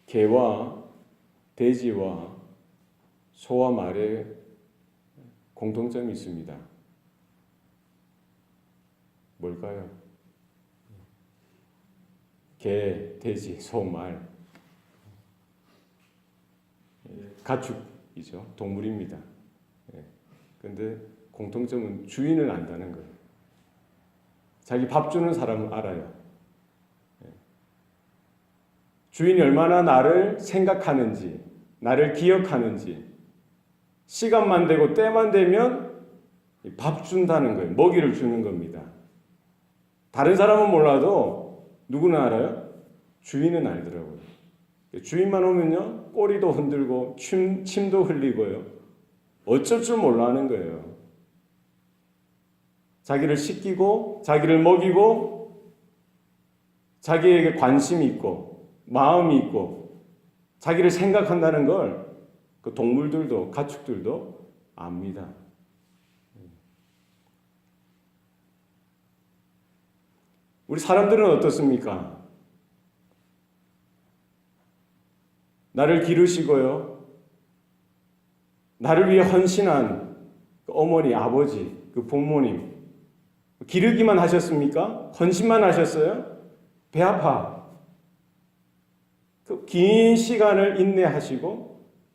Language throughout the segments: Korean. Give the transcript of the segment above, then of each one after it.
개와 돼지와 소와 말에 공통점이 있습니다. 뭘까요? 개, 돼지, 소, 말. 가축이죠. 동물입니다. 그런데 공통점은 주인을 안다는 거예요. 자기 밥 주는 사람은 알아요. 주인이 얼마나 나를 생각하는지, 나를 기억하는지, 시간만 되고 때만 되면 밥 준다는 거예요. 먹이를 주는 겁니다. 다른 사람은 몰라도 누구는 알아요? 주인은 알더라고요. 주인만 오면요, 꼬리도 흔들고 침도 흘리고요. 어쩔 줄 몰라 하는 거예요. 자기를 씻기고 자기를 먹이고 자기에게 관심이 있고 마음이 있고 자기를 생각한다는 걸 그 동물들도 가축들도 압니다. 우리 사람들은 어떻습니까? 나를 기르시고요. 나를 위해 헌신한 그 어머니, 아버지, 그 부모님 기르기만 하셨습니까? 헌신만 하셨어요? 배 아파. 그 긴 시간을 인내하시고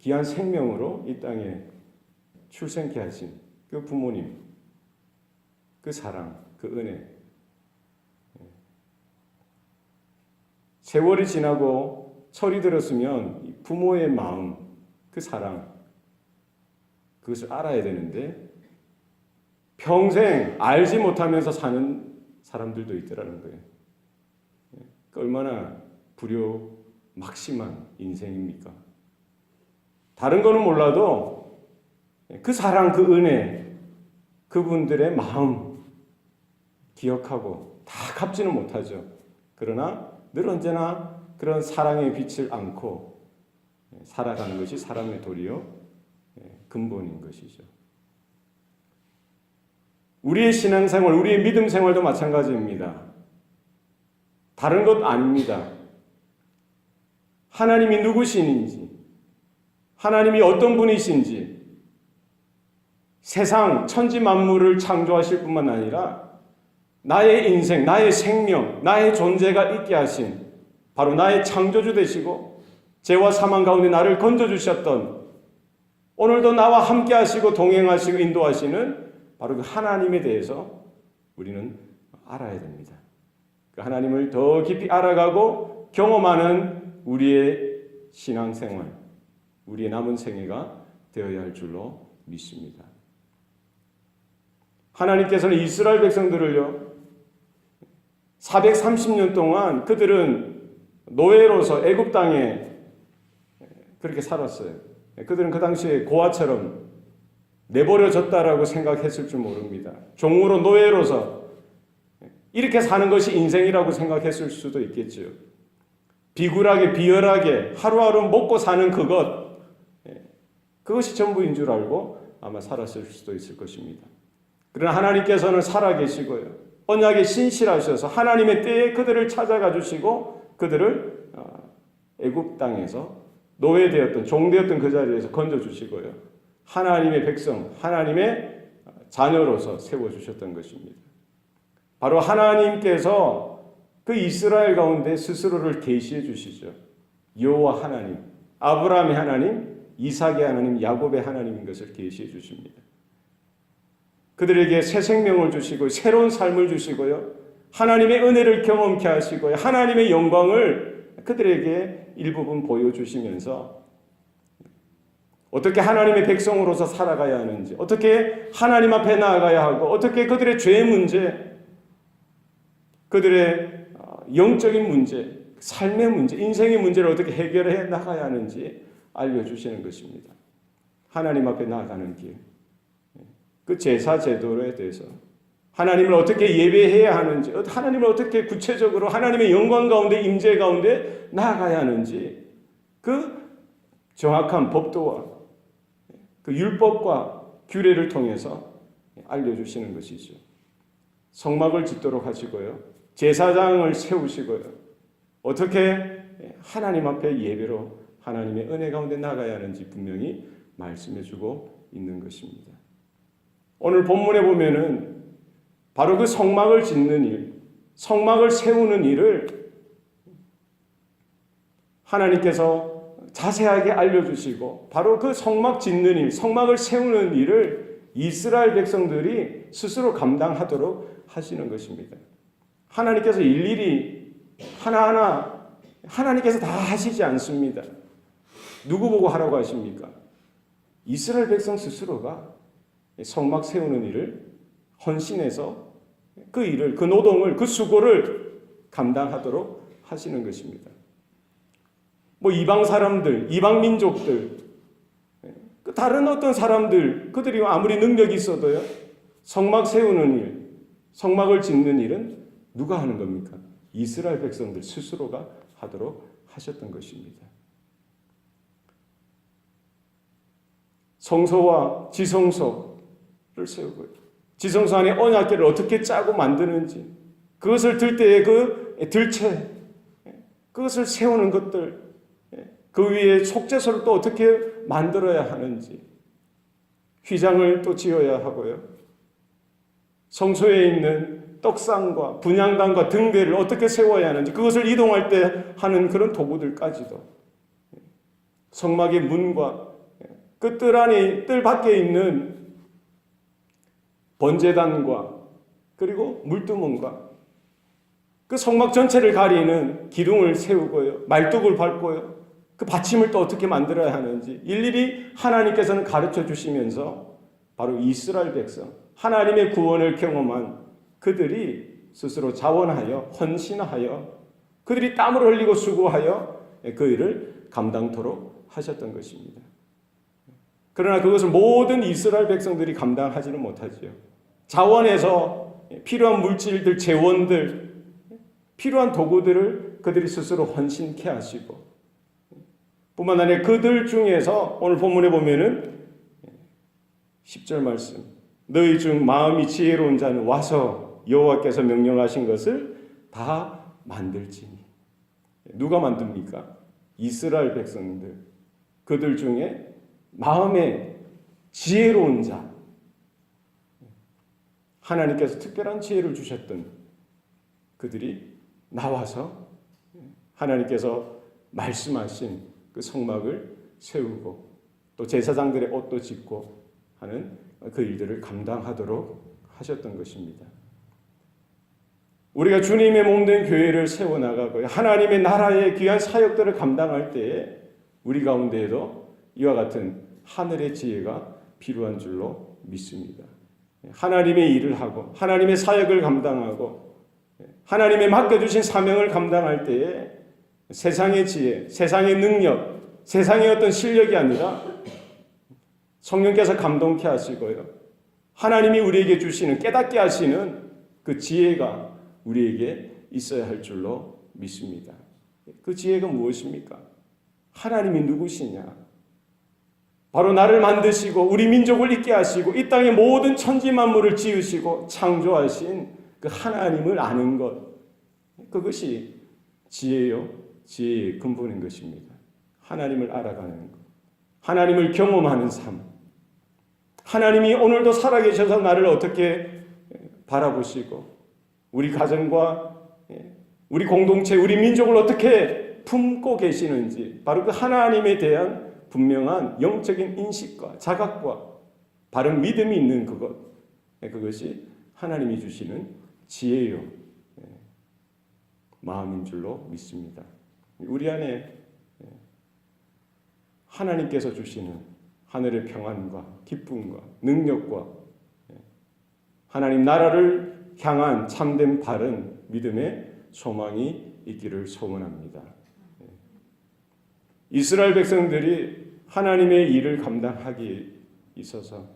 귀한 생명으로 이 땅에 출생케 하신 그 부모님, 그 사랑, 그 은혜. 세월이 지나고 철이 들었으면 부모의 마음, 그 사랑, 그것을 알아야 되는데 평생 알지 못하면서 사는 사람들도 있더라는 거예요. 얼마나 불효막심한 인생입니까? 다른 거는 몰라도 그 사랑, 그 은혜, 그분들의 마음 기억하고 다 갚지는 못하죠. 그러나 늘 언제나 그런 사랑의 빛을 안고 살아가는 것이 사람의 도리요 근본인 것이죠. 우리의 신앙생활, 우리의 믿음 생활도 마찬가지입니다. 다른 것 아닙니다. 하나님이 누구신지, 하나님이 어떤 분이신지, 세상 천지 만물을 창조하실 뿐만 아니라 나의 인생, 나의 생명, 나의 존재가 있게 하신 바로 나의 창조주 되시고 죄와 사망 가운데 나를 건져주셨던 오늘도 나와 함께 하시고 동행하시고 인도하시는 바로 그 하나님에 대해서 우리는 알아야 됩니다. 그 하나님을 더 깊이 알아가고 경험하는 우리의 신앙생활, 우리의 남은 생애가 되어야 할 줄로 믿습니다. 하나님께서는 이스라엘 백성들을요 430년 동안 그들은 노예로서 애굽 땅에 그렇게 살았어요. 그들은 그 당시에 고아처럼 내버려졌다라고 생각했을 줄 모릅니다. 종으로 노예로서 이렇게 사는 것이 인생이라고 생각했을 수도 있겠죠. 비굴하게 비열하게 하루하루 먹고 사는 그것이 전부인 줄 알고 아마 살았을 수도 있을 것입니다. 그러나 하나님께서는 살아계시고요. 언약에 신실하셔서 하나님의 때에 그들을 찾아가 주시고 그들을 애굽 땅에서 노예되었던 종되었던 그 자리에서 건져주시고요. 하나님의 백성, 하나님의 자녀로서 세워주셨던 것입니다. 바로 하나님께서 그 이스라엘 가운데 스스로를 계시해 주시죠. 여호와 하나님, 아브라함의 하나님, 이삭의 하나님, 야곱의 하나님인 것을 계시해 주십니다. 그들에게 새 생명을 주시고 새로운 삶을 주시고요. 하나님의 은혜를 경험케 하시고요. 하나님의 영광을 그들에게 일부분 보여주시면서 어떻게 하나님의 백성으로서 살아가야 하는지, 어떻게 하나님 앞에 나아가야 하고, 어떻게 그들의 죄 문제, 그들의 영적인 문제, 삶의 문제, 인생의 문제를 어떻게 해결해 나가야 하는지 알려주시는 것입니다. 하나님 앞에 나아가는 길, 그 제사 제도에 대해서 하나님을 어떻게 예배해야 하는지, 하나님을 어떻게 구체적으로 하나님의 영광 가운데 임재 가운데 나아가야 하는지 그 정확한 법도와 그 율법과 규례를 통해서 알려주시는 것이죠. 성막을 짓도록 하시고요. 제사장을 세우시고요. 어떻게 하나님 앞에 예배로 하나님의 은혜 가운데 나가야 하는지 분명히 말씀해주고 있는 것입니다. 오늘 본문에 보면은 바로 그 성막을 짓는 일, 성막을 세우는 일을 하나님께서 자세하게 알려주시고 바로 그 성막 짓는 일, 성막을 세우는 일을 이스라엘 백성들이 스스로 감당하도록 하시는 것입니다. 하나님께서 일일이 하나하나 하나님께서 다 하시지 않습니다. 누구 보고 하라고 하십니까? 이스라엘 백성 스스로가 성막 세우는 일을 헌신해서 그 일을, 그 노동을, 그 수고를 감당하도록 하시는 것입니다. 이방 사람들, 이방 민족들, 다른 어떤 사람들, 그들이 아무리 능력이 있어도요, 성막 세우는 일, 성막을 짓는 일은 누가 하는 겁니까? 이스라엘 백성들 스스로가 하도록 하셨던 것입니다. 성소와 지성소를 세우고요. 지성소 안에 언약궤를 어떻게 짜고 만드는지, 그것을 들 때의 그 들채, 그것을 세우는 것들, 그 위에 속죄소를 또 어떻게 만들어야 하는지, 휘장을 또 지어야 하고요. 성소에 있는 떡상과 분향단과 등대를 어떻게 세워야 하는지, 그것을 이동할 때 하는 그런 도구들까지도, 성막의 문과 그 뜰 안에, 뜰 밖에 있는 번제단과 그리고 물두멍과 그 성막 전체를 가리는 기둥을 세우고요, 말뚝을 밟고요, 그 받침을 또 어떻게 만들어야 하는지 일일이 하나님께서는 가르쳐 주시면서 바로 이스라엘 백성, 하나님의 구원을 경험한 그들이 스스로 자원하여 헌신하여 그들이 땀을 흘리고 수고하여 그 일을 감당토록 하셨던 것입니다. 그러나 그것을 모든 이스라엘 백성들이 감당하지는 못하지요. 자원에서 필요한 물질들, 재원들, 필요한 도구들을 그들이 스스로 헌신케 하시고, 뿐만 아니라 그들 중에서 오늘 본문에 보면은 10절 말씀, 너희 중 마음이 지혜로운 자는 와서 여호와께서 명령하신 것을 다 만들지니. 누가 만듭니까? 이스라엘 백성들. 그들 중에 마음에 지혜로운 자, 하나님께서 특별한 지혜를 주셨던 그들이 나와서 하나님께서 말씀하신 그 성막을 세우고 또 제사장들의 옷도 짓고 하는 그 일들을 감당하도록 하셨던 것입니다. 우리가 주님의 몸된 교회를 세워나가고 하나님의 나라의 귀한 사역들을 감당할 때에 우리 가운데에도 이와 같은 하늘의 지혜가 필요한 줄로 믿습니다. 하나님의 일을 하고 하나님의 사역을 감당하고 하나님의 맡겨주신 사명을 감당할 때에 세상의 지혜, 세상의 능력, 세상의 어떤 실력이 아니라 성령께서 감동케 하시고요, 하나님이 우리에게 주시는, 깨닫게 하시는 그 지혜가 우리에게 있어야 할 줄로 믿습니다. 그 지혜가 무엇입니까? 하나님이 누구시냐? 바로 나를 만드시고 우리 민족을 있게 하시고 이 땅의 모든 천지 만물을 지으시고 창조하신 그 하나님을 아는 것, 그것이 지혜요, 지혜의 근본인 것입니다. 하나님을 알아가는 것, 하나님을 경험하는 삶, 하나님이 오늘도 살아계셔서 나를 어떻게 바라보시고 우리 가정과 우리 공동체, 우리 민족을 어떻게 품고 계시는지, 바로 그 하나님에 대한 분명한 영적인 인식과 자각과 바른 믿음이 있는 그것, 그것이 하나님이 주시는 지혜요, 마음인 줄로 믿습니다. 우리 안에 하나님께서 주시는 하늘의 평안과 기쁨과 능력과 하나님 나라를 향한 참된 바른 믿음의 소망이 있기를 소원합니다. 이스라엘 백성들이 하나님의 일을 감당하기 있어서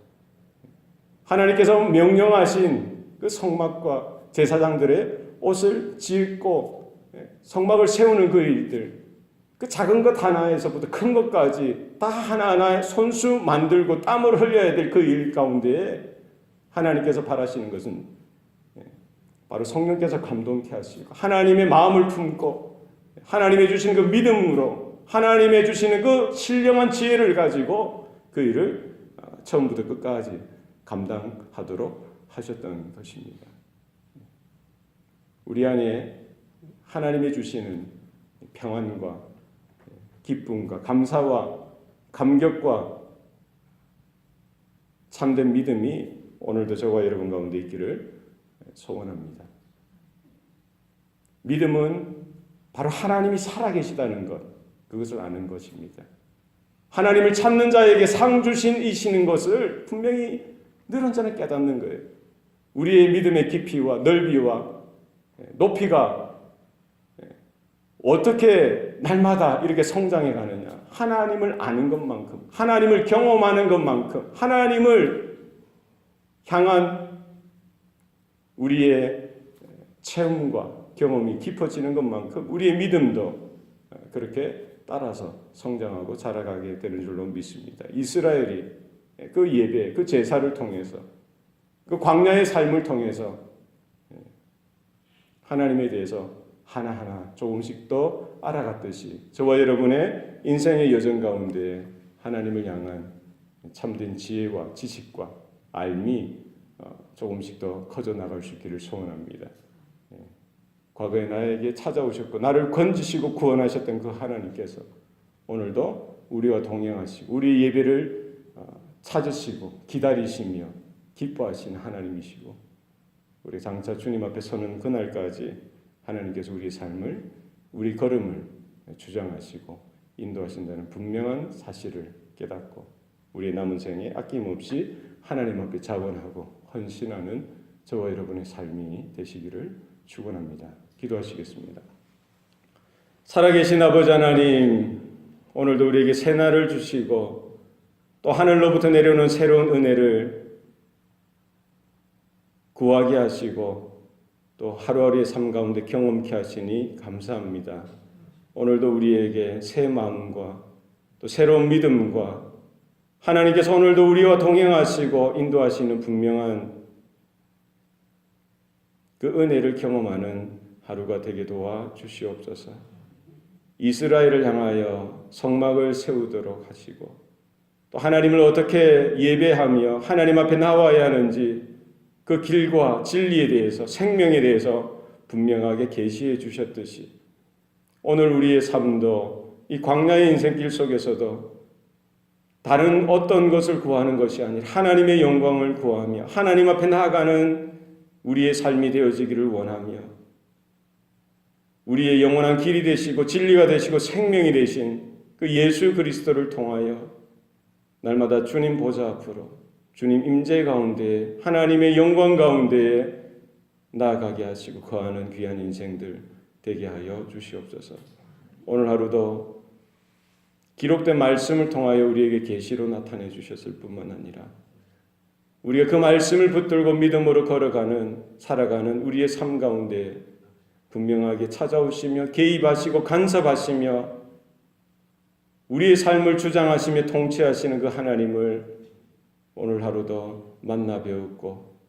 하나님께서 명령하신 그 성막과 제사장들의 옷을 짓고 성막을 세우는 그 일들, 그 작은 것 하나에서부터 큰 것까지 다 하나하나 손수 만들고 땀을 흘려야 될 그 일 가운데에 하나님께서 바라시는 것은 바로 성령께서 감동케 하시고 하나님의 마음을 품고 하나님의 주시는 그 믿음으로 하나님의 주시는 그 신령한 지혜를 가지고 그 일을 처음부터 끝까지 감당하도록 하셨던 것입니다. 우리 안에 하나님의 주시는 평안과 기쁨과 감사와 감격과 참된 믿음이 오늘도 저와 여러분 가운데 있기를 소원합니다. 믿음은 바로 하나님이 살아계시다는 것, 그것을 아는 것입니다. 하나님을 찾는 자에게 상 주신이시는 것을 분명히 늘 언제나 깨닫는 거예요. 우리의 믿음의 깊이와 넓이와 높이가 어떻게 날마다 이렇게 성장해 가느냐. 하나님을 아는 것만큼, 하나님을 경험하는 것만큼, 하나님을 향한 우리의 체험과 경험이 깊어지는 것만큼 우리의 믿음도 그렇게 따라서 성장하고 자라가게 되는 줄로 믿습니다. 이스라엘이 그 예배, 그 제사를 통해서 그 광야의 삶을 통해서 하나님에 대해서 하나하나 조금씩 더 알아갔듯이 저와 여러분의 인생의 여정 가운데 하나님을 향한 참된 지혜와 지식과 알미 조금씩 더 커져 나갈 수 있기를 소원합니다. 과거에 나에게 찾아오셨고 나를 건지시고 구원하셨던 그 하나님께서 오늘도 우리와 동행하시고 우리 예배를 찾으시고 기다리시며 기뻐하시는 하나님이시고 우리 장차 주님 앞에 서는 그날까지 하나님께서 우리의 삶을 우리 걸음을 주장하시고 인도하신다는 분명한 사실을 깨닫고 우리의 남은 생에 아낌없이 하나님 앞에 자원하고 헌신하는 저와 여러분의 삶이 되시기를 축원합니다. 기도하시겠습니다. 살아계신 아버지 하나님, 오늘도 우리에게 새날을 주시고 또 하늘로부터 내려오는 새로운 은혜를 구하게 하시고 또 하루하루의 삶 가운데 경험케 하시니 감사합니다. 오늘도 우리에게 새 마음과 또 새로운 믿음과 하나님께서 오늘도 우리와 동행하시고 인도하시는 분명한 그 은혜를 경험하는 하루가 되게 도와 주시옵소서. 이스라엘을 향하여 성막을 세우도록 하시고 또 하나님을 어떻게 예배하며 하나님 앞에 나와야 하는지 그 길과 진리에 대해서 생명에 대해서 분명하게 계시해 주셨듯이 오늘 우리의 삶도 이 광야의 인생길 속에서도 다른 어떤 것을 구하는 것이 아니라 하나님의 영광을 구하며 하나님 앞에 나아가는 우리의 삶이 되어지기를 원하며 우리의 영원한 길이 되시고 진리가 되시고 생명이 되신 그 예수 그리스도를 통하여 날마다 주님 보좌 앞으로 주님 임재 가운데 하나님의 영광 가운데 나아가게 하시고 거하는 귀한 인생들 되게 하여 주시옵소서. 오늘 하루도 기록된 말씀을 통하여 우리에게 계시로 나타내 주셨을 뿐만 아니라 우리가 그 말씀을 붙들고 믿음으로 걸어가는 살아가는 우리의 삶 가운데 분명하게 찾아오시며 개입하시고 간섭하시며 우리의 삶을 주장하시며 통치하시는 그 하나님을 오늘 하루도 만나 배웠고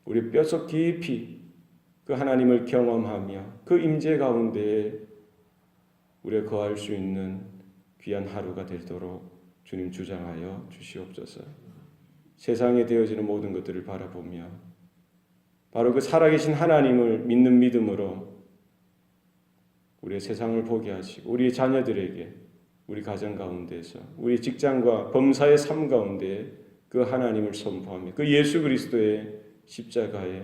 우리 뼛속 깊이 그 하나님을 경험하며 그 임재 가운데에 우리가 거할 수 있는 귀한 하루가 되도록 주님 주장하여 주시옵소서. 세상에 되어지는 모든 것들을 바라보며 바로 그 살아계신 하나님을 믿는 믿음으로 우리의 세상을 보게 하시고 우리의 자녀들에게 우리 가정 가운데서 우리 직장과 범사의 삶 가운데 그 하나님을 선포하며 그 예수 그리스도의 십자가에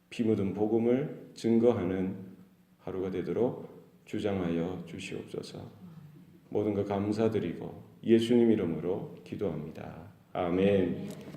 피 묻은 복음을 증거하는 하루가 되도록 주장하여 주시옵소서. 모든 것 감사드리고 예수님 이름으로 기도합니다. 아멘.